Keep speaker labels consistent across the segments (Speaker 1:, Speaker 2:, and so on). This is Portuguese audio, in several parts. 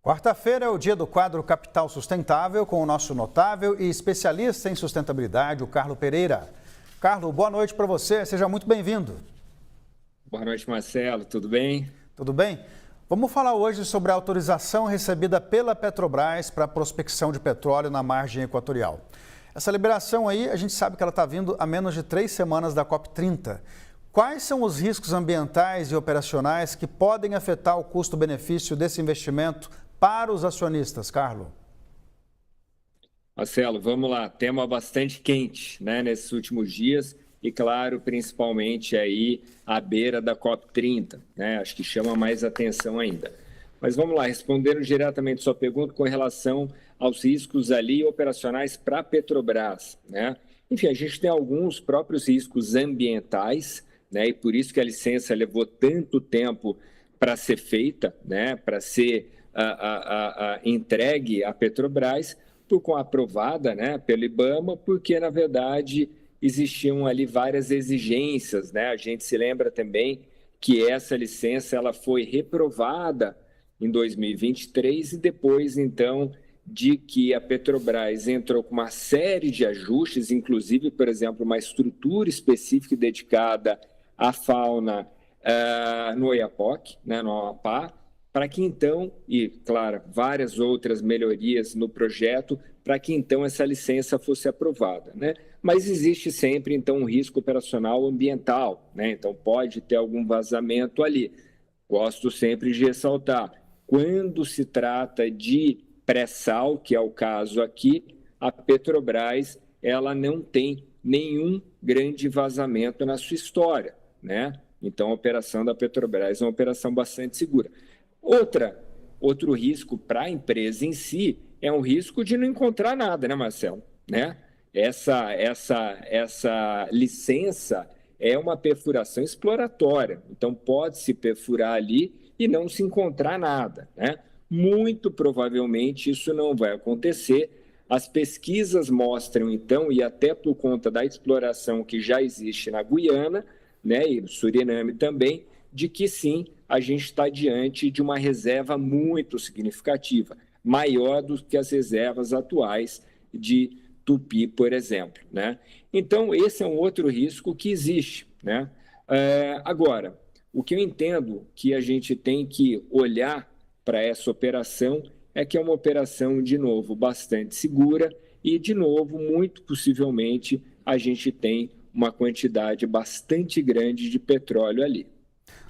Speaker 1: Quarta-feira é o dia do quadro Capital Sustentável com o nosso notável e especialista em sustentabilidade, o Carlo Pereira. Carlo, boa noite para você, seja muito bem-vindo.
Speaker 2: Boa noite, Marcelo, tudo bem?
Speaker 1: Tudo bem? Vamos falar hoje sobre a autorização recebida pela Petrobras para a prospecção de petróleo na margem equatorial. Essa liberação aí, a gente sabe que ela está vindo a menos de 3 semanas da COP30. Quais são os riscos ambientais e operacionais que podem afetar o custo-benefício desse investimento para os acionistas, Carlo?
Speaker 2: Marcelo, vamos lá, tema bastante quente, né, nesses últimos dias e, claro, principalmente aí à beira da COP30, né, acho que chama mais atenção ainda. Mas vamos lá, respondendo diretamente a sua pergunta com relação aos riscos ali operacionais para a Petrobras, né? Enfim, a gente tem alguns próprios riscos ambientais, né, e por isso que a licença levou tanto tempo para ser feita, né, para ser entregue à Petrobras, aprovada, né, pelo IBAMA, porque, na verdade, existiam ali várias exigências, né? A gente se lembra também que essa licença ela foi reprovada em 2023 e depois, então, de que a Petrobras entrou com uma série de ajustes, inclusive, por exemplo, uma estrutura específica dedicada à fauna no Oiapoque, né, no Amapá, para que então, e claro, várias outras melhorias no projeto, para que então essa licença fosse aprovada, né? Mas existe sempre então um risco operacional ambiental, né? Então pode ter algum vazamento ali. Gosto sempre de ressaltar, quando se trata de pré-sal, que é o caso aqui, a Petrobras ela não tem nenhum grande vazamento na sua história, né? Então a operação da Petrobras é uma operação bastante segura. Outro risco para a empresa em si é um risco de não encontrar nada, né, Marcelo? Né? Essa licença é uma perfuração exploratória, então pode-se perfurar ali e não se encontrar nada, né? Muito provavelmente isso não vai acontecer. As pesquisas mostram, então, e até por conta da exploração que já existe na Guiana, né, e no Suriname também, de que sim, a gente está diante de uma reserva muito significativa, maior do que as reservas atuais de Tupi, por exemplo, né? Então, esse é um outro risco que existe, né? Agora, o que eu entendo que a gente tem que olhar para essa operação é que é uma operação, de novo, bastante segura e, de novo, muito possivelmente, a gente tem uma quantidade bastante grande de petróleo ali.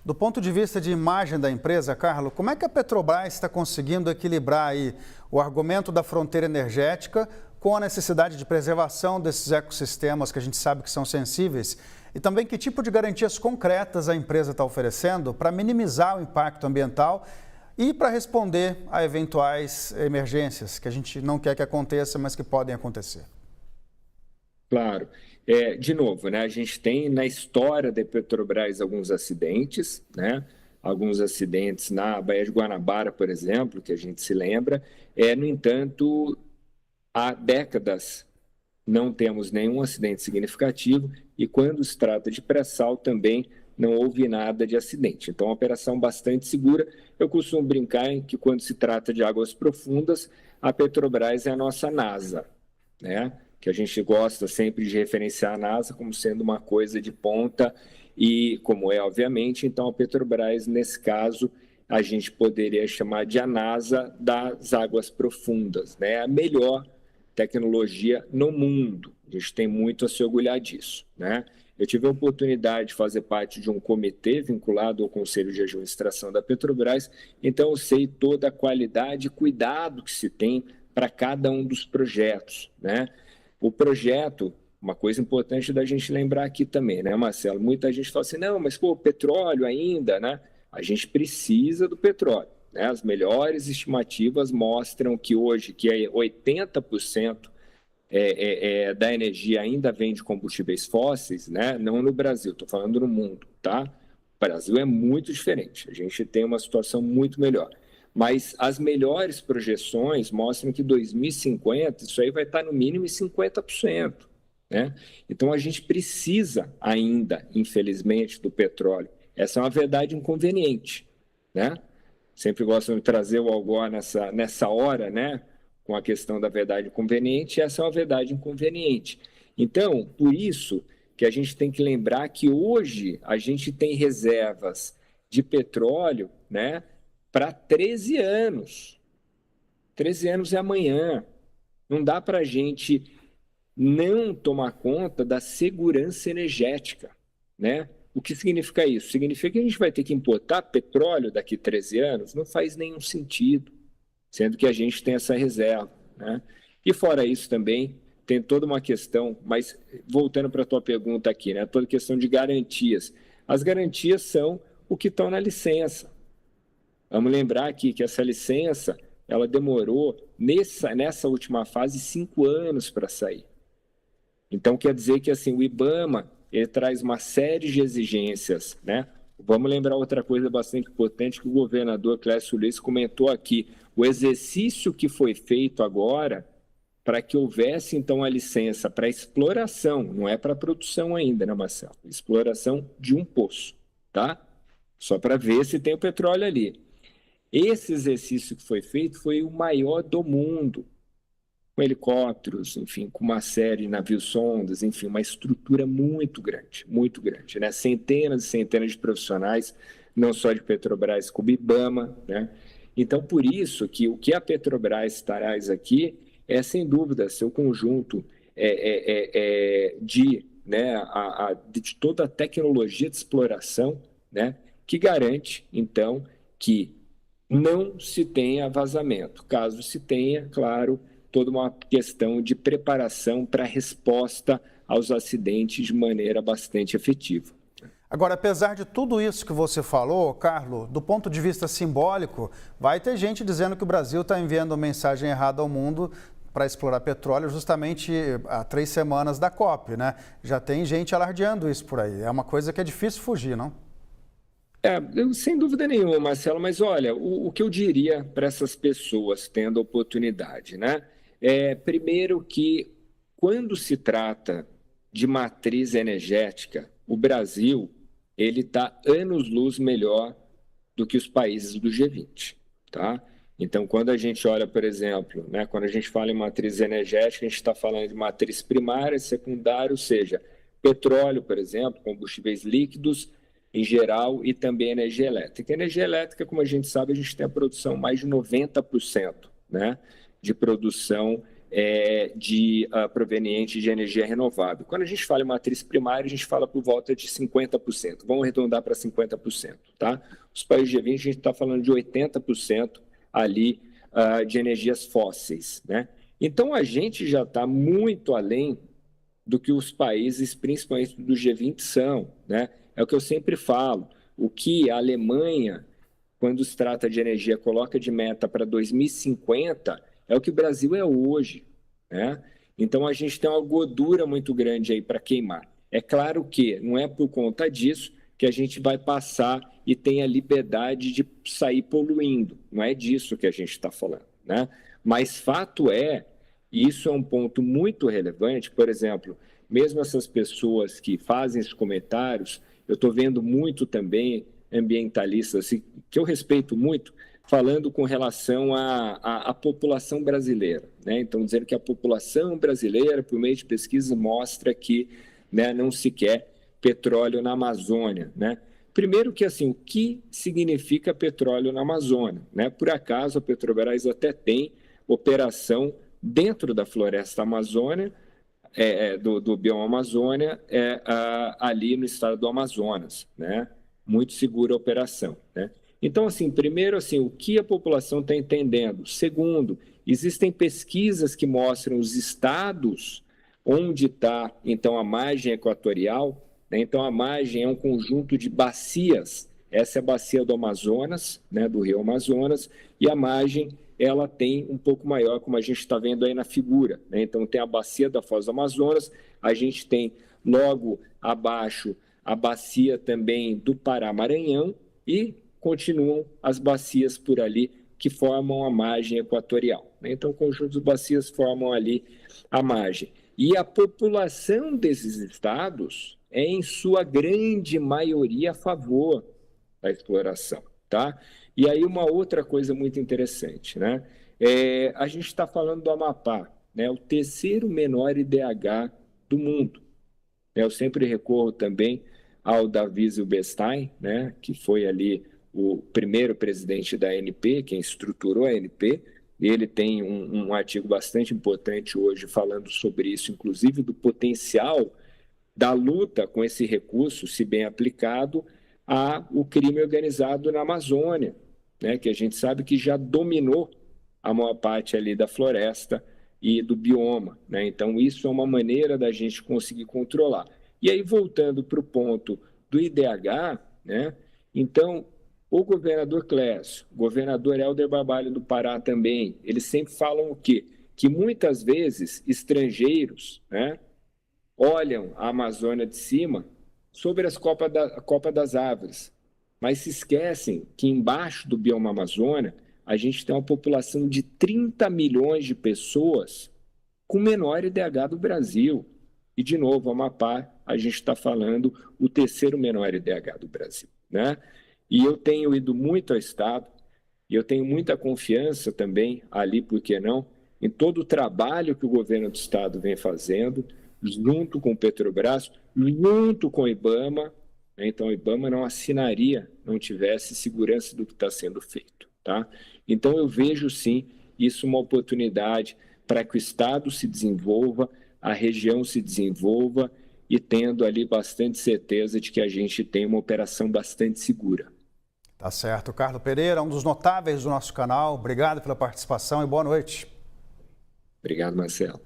Speaker 1: Do ponto de vista de imagem da empresa, Carlo, como é que a Petrobras está conseguindo equilibrar aí o argumento da fronteira energética com a necessidade de preservação desses ecossistemas que a gente sabe que são sensíveis? E também que tipo de garantias concretas a empresa está oferecendo para minimizar o impacto ambiental e para responder a eventuais emergências que a gente não quer que aconteça, mas que podem acontecer?
Speaker 2: Claro. De novo, né, a gente tem na história da Petrobras alguns acidentes, né? Alguns acidentes na Baía de Guanabara, por exemplo, que a gente se lembra. No entanto, há décadas não temos nenhum acidente significativo e quando se trata de pré-sal também não houve nada de acidente. Então, é uma operação bastante segura. Eu costumo brincar em que quando se trata de águas profundas, a Petrobras é a nossa NASA, né? Que a gente gosta sempre de referenciar a NASA como sendo uma coisa de ponta e como é, obviamente, então a Petrobras, nesse caso, a gente poderia chamar de a NASA das águas profundas, né? A melhor tecnologia no mundo. A gente tem muito a se orgulhar disso, né? Eu tive a oportunidade de fazer parte de um comitê vinculado ao Conselho de Administração da Petrobras, então eu sei toda a qualidade e cuidado que se tem para cada um dos projetos, né? O projeto, uma coisa importante da gente lembrar aqui também, né, Marcelo? Muita gente fala assim, não, mas pô, petróleo ainda, né? A gente precisa do petróleo, né? As melhores estimativas mostram que hoje, que 80% da energia ainda vem de combustíveis fósseis, né? Não no Brasil, estou falando no mundo, tá? O Brasil é muito diferente, a gente tem uma situação muito melhor. Mas as melhores projeções mostram que 2050 isso aí vai estar no mínimo em 50%. Né? Então a gente precisa ainda, infelizmente, do petróleo. Essa é uma verdade inconveniente. Né? sempre gostam de trazer o algoz nessa hora, né? Com a questão da verdade conveniente, e essa é uma verdade inconveniente. Então, por isso que a gente tem que lembrar que hoje a gente tem reservas de petróleo, né, para 13 anos. 13 anos é amanhã. Não dá para a gente não tomar conta da segurança energética, né? O que significa isso? Significa que a gente vai ter que importar petróleo daqui a 13 anos? Não faz nenhum sentido, sendo que a gente tem essa reserva, né? E fora isso também, tem toda uma questão, mas voltando para a tua pergunta aqui, né? Toda questão de garantias. As garantias são o que estão na licença. Vamos lembrar aqui que essa licença, ela demorou, nessa última fase, 5 anos para sair. Então, quer dizer que assim, o IBAMA ele traz uma série de exigências, né? Vamos lembrar outra coisa bastante importante que o governador Clécio Luiz comentou aqui. O exercício que foi feito agora para que houvesse, então, a licença para exploração, não é para produção ainda, né, Marcelo? Exploração de um poço, tá? Só para ver se tem o petróleo ali. Esse exercício que foi feito foi o maior do mundo, com helicópteros, enfim, com uma série de navios-sondas, enfim, uma estrutura muito grande, né? Centenas e centenas de profissionais, não só de Petrobras, como IBAMA, né? Então, por isso que o que a Petrobras traz aqui é, sem dúvida, seu conjunto de toda a tecnologia de exploração, né? Que garante, então, que não se tenha vazamento. Caso se tenha, claro, toda uma questão de preparação para a resposta aos acidentes de maneira bastante efetiva.
Speaker 1: Agora, apesar de tudo isso que você falou, Carlos, do ponto de vista simbólico, vai ter gente dizendo que o Brasil está enviando uma mensagem errada ao mundo para explorar petróleo justamente há 3 semanas da COP, né? Já tem gente alardeando isso por aí. É uma coisa que é difícil fugir, não?
Speaker 2: Sem dúvida nenhuma, Marcelo, mas olha, o que eu diria para essas pessoas tendo a oportunidade, né? Primeiro que quando se trata de matriz energética, o Brasil ele está anos-luz melhor do que os países do G20, tá? Então, quando a gente olha, por exemplo, né, quando a gente fala em matriz energética, a gente está falando de matriz primária, secundária, ou seja, petróleo, por exemplo, combustíveis líquidos, em geral, e também energia elétrica. Energia elétrica, como a gente sabe, a gente tem a produção mais de 90%, né, de produção proveniente de energia renovável. Quando a gente fala em matriz primária, a gente fala por volta de 50%. Vamos arredondar para 50%, tá? Os países G20, a gente está falando de 80% ali de energias fósseis, né? Então, a gente já está muito além do que os países, principalmente do G20, são, né? É o que eu sempre falo. O que a Alemanha, quando se trata de energia, coloca de meta para 2050, é o que o Brasil é hoje, né? Então, a gente tem uma gordura muito grande aí para queimar. É claro que não é por conta disso que a gente vai passar e tem a liberdade de sair poluindo. Não é disso que a gente está falando, né? Mas fato é, e isso é um ponto muito relevante, por exemplo, mesmo essas pessoas que fazem esses comentários, eu estou vendo muito também ambientalistas, assim, que eu respeito muito, falando com relação à população brasileira, né? Então, dizendo que a população brasileira, por meio de pesquisa, mostra que, né, não se quer petróleo na Amazônia, né? Primeiro que, assim, o que significa petróleo na Amazônia, né? Por acaso, a Petrobras até tem operação dentro da floresta amazônia, do bioma Amazônia, ali no estado do Amazonas, né? Muito segura a operação, né? Então, assim, primeiro, assim, o que a população está entendendo? Segundo, existem pesquisas que mostram os estados onde está, então, a margem equatorial, né? Então, a margem é um conjunto de bacias. Essa é a bacia do Amazonas, né, do rio Amazonas, e a margem ela tem um pouco maior, como a gente está vendo aí na figura, né? Então, tem a bacia da Foz do Amazonas, a gente tem logo abaixo a bacia também do Pará-Maranhão e continuam as bacias por ali que formam a margem equatorial, né? Então, o conjunto de bacias formam ali a margem. E a população desses estados é, em sua grande maioria, a favor da exploração, tá? E aí uma outra coisa muito interessante, né? A gente está falando do Amapá, né? O terceiro menor IDH do mundo. Eu sempre recorro também ao Davi Zilberstein, né? Que foi ali o primeiro presidente da ANP, quem estruturou a ANP. Ele tem um artigo bastante importante hoje falando sobre isso, inclusive do potencial da luta com esse recurso, se bem aplicado, ao crime organizado na Amazônia, né, que a gente sabe que já dominou a maior parte ali da floresta e do bioma. Né? Então, isso é uma maneira da gente conseguir controlar. E aí, voltando para o ponto do IDH, né? Então, o governador Clécio, o governador Helder Barbalho do Pará também, eles sempre falam o quê? Que muitas vezes estrangeiros, né, olham a Amazônia de cima sobre as Copa das Árvores, mas se esquecem que embaixo do bioma Amazônia a gente tem uma população de 30 milhões de pessoas com o menor IDH do Brasil. E, de novo, Amapá, a gente está falando o terceiro menor IDH do Brasil. Né? E eu tenho ido muito ao Estado, e eu tenho muita confiança também ali, por que não, em todo o trabalho que o governo do Estado vem fazendo, junto com o Petrobras, junto com o IBAMA. Né? Então, o IBAMA não assinaria, não tivesse segurança do que está sendo feito. Tá? Então, eu vejo, sim, isso uma oportunidade para que o Estado se desenvolva, a região se desenvolva e tendo ali bastante certeza de que a gente tem uma operação bastante segura.
Speaker 1: Tá certo. Carlo Pereira, um dos notáveis do nosso canal. Obrigado pela participação e boa noite.
Speaker 2: Obrigado, Marcelo.